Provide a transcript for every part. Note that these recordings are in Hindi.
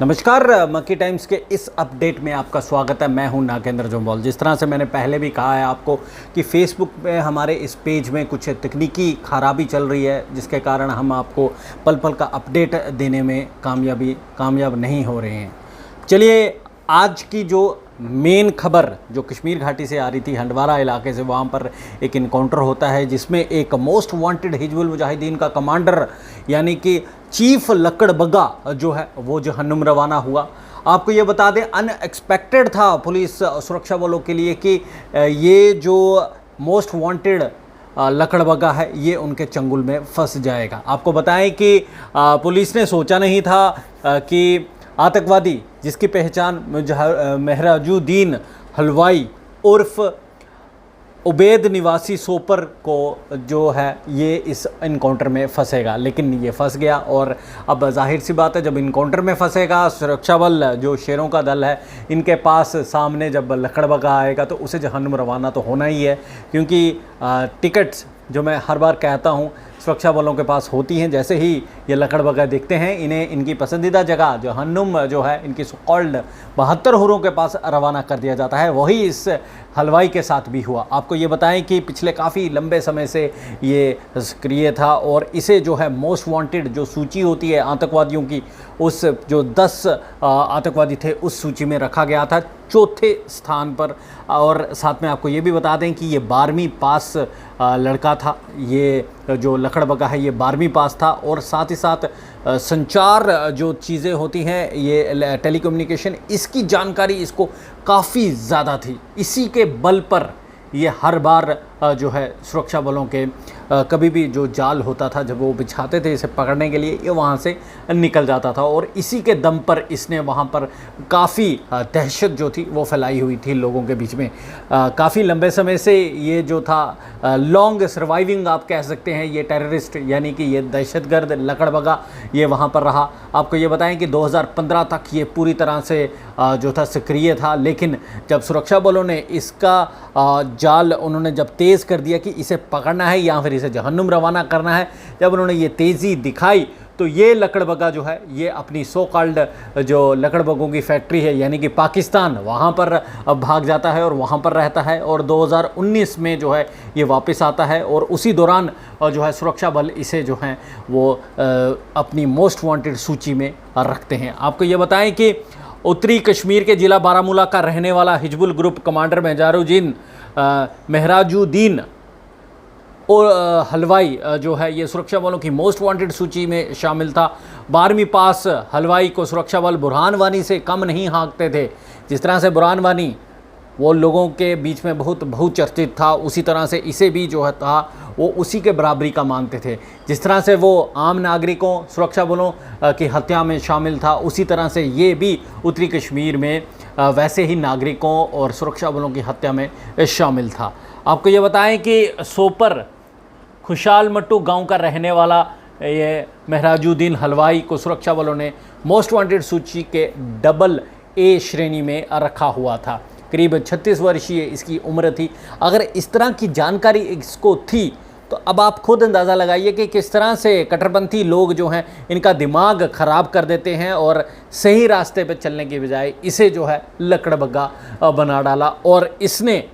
नमस्कार, मक्की टाइम्स के इस अपडेट में आपका स्वागत है। मैं हूं नागेंद्र जोंबोल। जिस तरह से मैंने पहले भी कहा है आपको कि फेसबुक पे हमारे इस पेज में कुछ तकनीकी खराबी चल रही है, जिसके कारण हम आपको पल पल का अपडेट देने में कामयाब नहीं हो रहे हैं। चलिए, आज की जो मेन खबर जो कश्मीर घाटी से आ रही थी, हंडवारा इलाके से, वहाँ पर एक इनकाउंटर होता है जिसमें एक मोस्ट वांटेड हिजबुल मुजाहिदीन का कमांडर यानी कि चीफ लकड़बग्गा जो है वो जहन्नुम रवाना हुआ। आपको ये बता दें, अनएक्सपेक्टेड था पुलिस सुरक्षा बलों के लिए कि ये जो मोस्ट वांटेड लकड़बग्गा है ये उनके चंगुल में फंस जाएगा। आपको बताएं कि पुलिस ने सोचा नहीं था कि आतंकवादी जिसकी पहचान मेहराजुद्दीन हलवाई उर्फ उबैद निवासी सोपर को जो है ये इस इनकाउंटर में फंसेगा, लेकिन ये फंस गया। और अब जाहिर सी बात है, जब इनकाउंटर में फंसेगा, सुरक्षा बल जो शेरों का दल है इनके पास सामने जब लकड़बग्गा आएगा तो उसे जहन्नुम रवाना तो होना ही है, क्योंकि टिकट्स जो मैं हर बार कहता हूँ सुरक्षा बलों के पास होती हैं। जैसे ही ये लकड़बग्गा दिखते हैं, इन्हें इनकी पसंदीदा जगह जहन्नुम जो है इनकी सो कॉल्ड 72 हुरों के पास रवाना कर दिया जाता है। वही इस हलवाई के साथ भी हुआ। आपको ये बताएं कि पिछले काफ़ी लंबे समय से ये सक्रिय था और इसे जो है मोस्ट वांटेड जो सूची होती है आतंकवादियों की, उस जो 10 आतंकवादी थे उस सूची में रखा गया था, चौथे स्थान पर। और साथ में आपको ये भी बता दें कि ये 12वीं पास लड़का था। ये जो लकड़बग्गा है ये 12वीं पास था। और साथ ही साथ संचार जो चीज़ें होती हैं, ये टेलीकम्युनिकेशन, इसकी जानकारी इसको काफ़ी ज़्यादा थी। इसी के बल पर ये हर बार जो है सुरक्षा बलों के कभी भी जो जाल होता था जब वो बिछाते थे इसे पकड़ने के लिए, ये वहाँ से निकल जाता था। और इसी के दम पर इसने वहाँ पर काफ़ी दहशत जो थी वो फैलाई हुई थी लोगों के बीच में। काफ़ी लंबे समय से ये जो था लॉन्ग सर्वाइविंग आप कह सकते हैं, ये टेररिस्ट यानी कि ये दहशतगर्द लकड़बग्गा ये वहाँ पर रहा। आपको ये बताएं कि 2015 तक ये पूरी तरह से जो था सक्रिय था, लेकिन जब सुरक्षा बलों ने इसका जाल उन्होंने जब तेज़ कर दिया कि इसे पकड़ना है या फिर इसे जहन्नुम रवाना करना है, जब उन्होंने ये तेज़ी दिखाई तो ये लकड़बग्गा जो है ये अपनी सो कॉल्ड जो लकड़बग्गों की फैक्ट्री है यानी कि पाकिस्तान, वहाँ पर भाग जाता है और वहाँ पर रहता है। और 2019 में जो है ये वापस आता है और उसी दौरान जो है सुरक्षा बल इसे जो है वो अपनी मोस्ट वांटेड सूची में रखते हैं। आपको ये बताएं कि उत्तरी कश्मीर के ज़िला बारामूला का रहने वाला हिजबुल ग्रुप कमांडर मेहराजुद्दीन और हलवाई जो है ये सुरक्षा बलों की मोस्ट वांटेड सूची में शामिल था। 12वीं पास हलवाई को सुरक्षा बल बुरहान वानी से कम नहीं हाँकते थे। जिस तरह से बुरहान वानी वो लोगों के बीच में बहुत बहुचर्चित था, उसी तरह से इसे भी जो है था वो उसी के बराबरी का मानते थे। जिस तरह से वो आम नागरिकों सुरक्षा बलों की हत्या में शामिल था, उसी तरह से ये भी उत्तरी कश्मीर में वैसे ही नागरिकों और सुरक्षा बलों की हत्या में शामिल था। आपको ये बताएं कि सोपर खुशाल मट्टू गांव का रहने वाला ये मेहराजुद्दीन हलवाई को सुरक्षा बलों ने मोस्ट वांटेड सूची के AA श्रेणी में रखा हुआ था। करीब 36 वर्षीय इसकी उम्र थी। अगर इस तरह की जानकारी इसको थी तो अब आप खुद अंदाज़ा लगाइए कि किस तरह से कट्टरपंथी लोग जो हैं इनका दिमाग ख़राब कर देते हैं और सही रास्ते पर चलने की बजाय इसे जो है लकड़बग्गा बना डाला। और इसने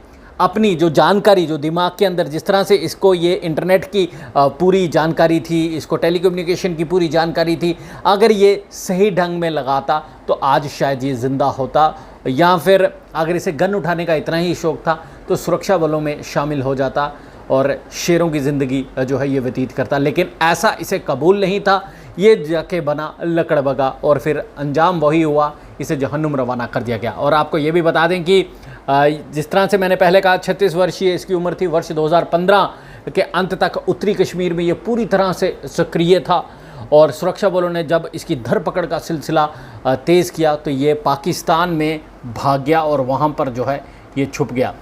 अपनी जो जानकारी जो दिमाग के अंदर, जिस तरह से इसको ये इंटरनेट की पूरी जानकारी थी, इसको टेलीकम्युनिकेशन की पूरी जानकारी थी, अगर ये सही ढंग में लगाता तो आज शायद ये ज़िंदा होता, या फिर अगर इसे गन उठाने का इतना ही शौक़ था तो सुरक्षा बलों में शामिल हो जाता और शेरों की ज़िंदगी जो है ये व्यतीत करता। लेकिन ऐसा इसे कबूल नहीं था, ये जाके बना लकड़बग्गा और फिर अंजाम वही हुआ, इसे जहन्नुम रवाना कर दिया गया। और आपको ये भी बता दें कि जिस तरह से मैंने पहले कहा 36 वर्षीय इसकी उम्र थी, वर्ष 2015 के अंत तक उत्तरी कश्मीर में ये पूरी तरह से सक्रिय था। और सुरक्षा बलों ने जब इसकी धरपकड़ का सिलसिला तेज़ किया तो ये पाकिस्तान में भाग गया और वहाँ पर जो है ये छुप गया।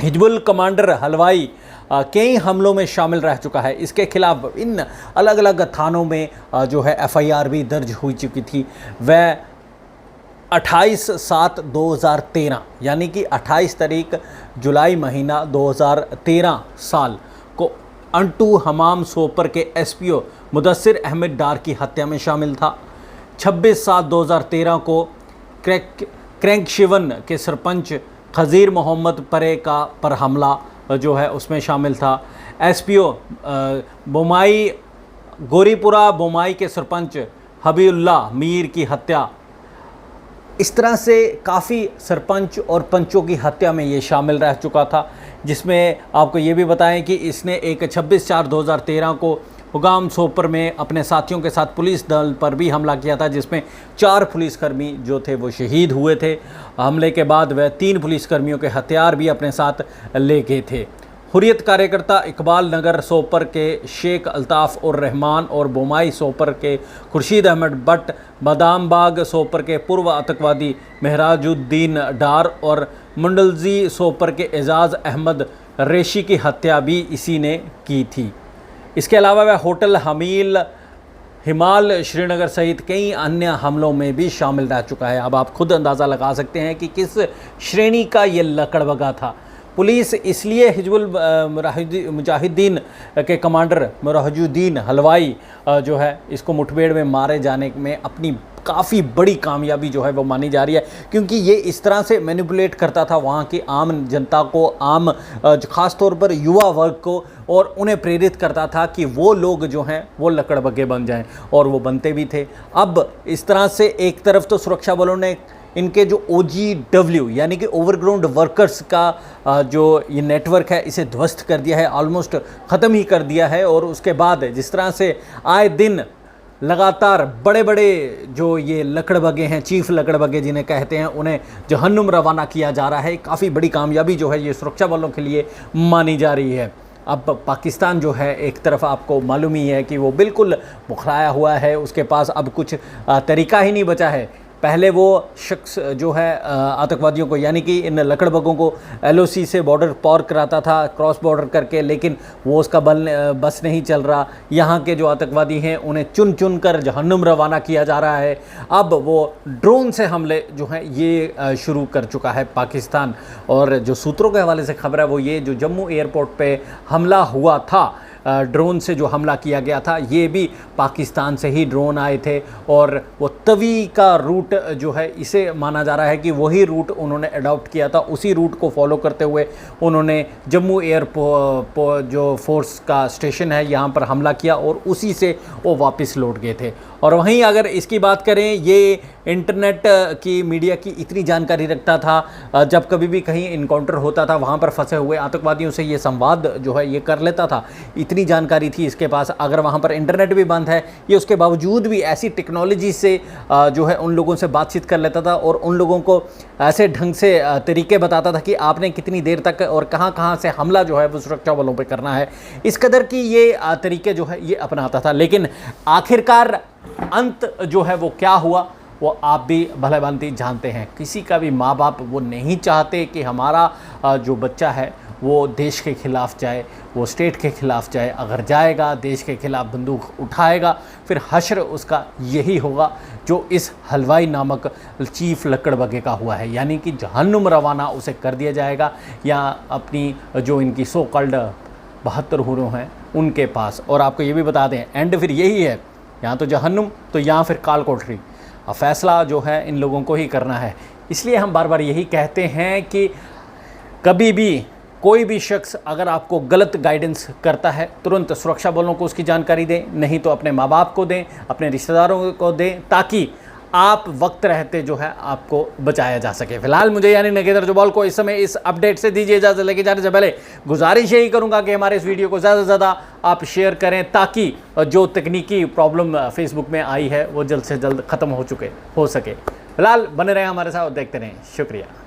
हिजबुल कमांडर हलवाई कई हमलों में शामिल रह चुका है। इसके खिलाफ इन अलग अलग थानों में जो है FIR भी दर्ज हो चुकी थी। वह 28/7/2013 यानी कि 28 तारीख जुलाई महीना 2013 साल को अंटू हमाम सोपर के SPO मुदस्सिर अहमद डार की हत्या में शामिल था। 26/7/2013 को क्रैंकशिवन के सरपंच खजीर मोहम्मद परे का पर हमला जो है उसमें शामिल था। एसपीओ बोमाई गोरीपुरा बोमाई के सरपंच हबीबुल्लाह मीर की हत्या। इस तरह से काफ़ी सरपंच और पंचों की हत्या में ये शामिल रह चुका था, जिसमें आपको ये भी बताएं कि इसने एक 26/4/2013 को हुगाम सोपर में अपने साथियों के साथ पुलिस दल पर भी हमला किया था, जिसमें 4 पुलिसकर्मी जो थे वो शहीद हुए थे। हमले के बाद वह 3 पुलिसकर्मियों के हथियार भी अपने साथ ले गए थे। हुर्रियत कार्यकर्ता इकबाल नगर सोपर के शेख अल्ताफ़ और रहमान और बोमाई सोपर के खुर्शीद अहमद बट, बादाम बाग सोपर के पूर्व आतंकवादी महराजुद्दीन डार और मुंडलजी सोपर के एजाज़ अहमद रेशी की हत्या भी इसी ने की थी। इसके अलावा वह होटल हिमाल श्रीनगर सहित कई अन्य हमलों में भी शामिल रह चुका है। अब आप खुद अंदाज़ा लगा सकते हैं कि किस श्रेणी का ये लकड़बगा था। पुलिस इसलिए हिजबुल मुजाहिदीन के कमांडर मुराजुद्दीन हलवाई जो है इसको मुठभेड़ में मारे जाने में अपनी काफ़ी बड़ी कामयाबी जो है वो मानी जा रही है, क्योंकि ये इस तरह से मैनिपुलेट करता था वहाँ की आम जनता को, आम ख़ास तौर पर युवा वर्ग को, और उन्हें प्रेरित करता था कि वो लोग जो हैं वो लकड़बग्गे बन जाएं, और वो बनते भी थे। अब इस तरह से एक तरफ तो सुरक्षा बलों ने इनके जो OGW यानी कि ओवरग्राउंड वर्कर्स का जो ये नेटवर्क है इसे ध्वस्त कर दिया है, ऑलमोस्ट ख़त्म ही कर दिया है। और उसके बाद जिस तरह से आए दिन लगातार बड़े बड़े जो ये लकड़बग्गे हैं, चीफ लकड़बग्गे जिन्हें कहते हैं, उन्हें जहन्नुम रवाना किया जा रहा है। काफ़ी बड़ी कामयाबी जो है ये सुरक्षा बलों के लिए मानी जा रही है। अब पाकिस्तान जो है एक तरफ आपको मालूम ही है कि वो बिल्कुल बुखराया हुआ है, उसके पास अब कुछ तरीका ही नहीं बचा है। पहले वो शख्स जो है आतंकवादियों को यानी कि इन लकड़बग्गों को LOC से बॉर्डर पार कराता था क्रॉस बॉर्डर करके, लेकिन वो उसका बस नहीं चल रहा। यहाँ के जो आतंकवादी हैं उन्हें चुन चुन कर जहन्नुम रवाना किया जा रहा है। अब वो ड्रोन से हमले जो हैं ये शुरू कर चुका है पाकिस्तान। और जो सूत्रों के हवाले से खबर है वो ये, जो जम्मू एयरपोर्ट पे हमला हुआ था, ड्रोन से जो हमला किया गया था, ये भी पाकिस्तान से ही ड्रोन आए थे। और वो तवी का रूट जो है इसे माना जा रहा है कि वही रूट उन्होंने अडॉप्ट किया था। उसी रूट को फॉलो करते हुए उन्होंने जम्मू एयरपोर्ट जो फोर्स का स्टेशन है यहाँ पर हमला किया और उसी से वो वापस लौट गए थे। और वहीं अगर इसकी बात करें, ये इंटरनेट की मीडिया की इतनी जानकारी रखता था, जब कभी भी कहीं इनकाउंटर होता था वहाँ पर फंसे हुए आतंकवादियों से ये संवाद जो है ये कर लेता था। इतनी जानकारी थी इसके पास। अगर वहाँ पर इंटरनेट भी बंद है, ये उसके बावजूद भी ऐसी टेक्नोलॉजी से जो है उन लोगों से बातचीत कर लेता था और उन लोगों को ऐसे ढंग से तरीके बताता था कि आपने कितनी देर तक और कहाँ से हमला जो है वो सुरक्षा बलों पर करना है। इस कदर की ये तरीके जो है ये अपनाता था। लेकिन आखिरकार अंत जो है वो क्या हुआ वो आप भी भलीभांति जानते हैं। किसी का भी माँ बाप वो नहीं चाहते कि हमारा जो बच्चा है वो देश के ख़िलाफ़ जाए, वो स्टेट के ख़िलाफ़ जाए। अगर जाएगा, देश के ख़िलाफ़ बंदूक उठाएगा, फिर हश्र उसका यही होगा जो इस हलवाई नामक चीफ लकड़बग्गे का हुआ है, यानी कि जहन्नुम रवाना उसे कर दिया जाएगा, या अपनी जो इनकी सो कॉल्ड 72 हुरों हैं उनके पास। और आपको ये भी बता दें, एंड फिर यही है, यहाँ तो जहन्नुम तो यहाँ फिर काल कोठरी। अब फैसला जो है इन लोगों को ही करना है। इसलिए हम बार बार यही कहते हैं कि कभी भी कोई भी शख्स अगर आपको गलत गाइडेंस करता है, तुरंत सुरक्षा बलों को उसकी जानकारी दें, नहीं तो अपने माँ बाप को दें, अपने रिश्तेदारों को दें, ताकि आप वक्त रहते जो है आपको बचाया जा सके। फिलहाल मुझे यानी नागेंद्र जोबाल को इस समय इस अपडेट से दीजिए इजाज़त। लेके जाने से पहले गुजारिश यही करूंगा कि हमारे इस वीडियो को ज़्यादा से ज़्यादा आप शेयर करें, ताकि जो तकनीकी प्रॉब्लम फेसबुक में आई है वो जल्द से जल्द ख़त्म हो सके। फिलहाल बने रहें हमारे साथ और देखते रहें। शुक्रिया।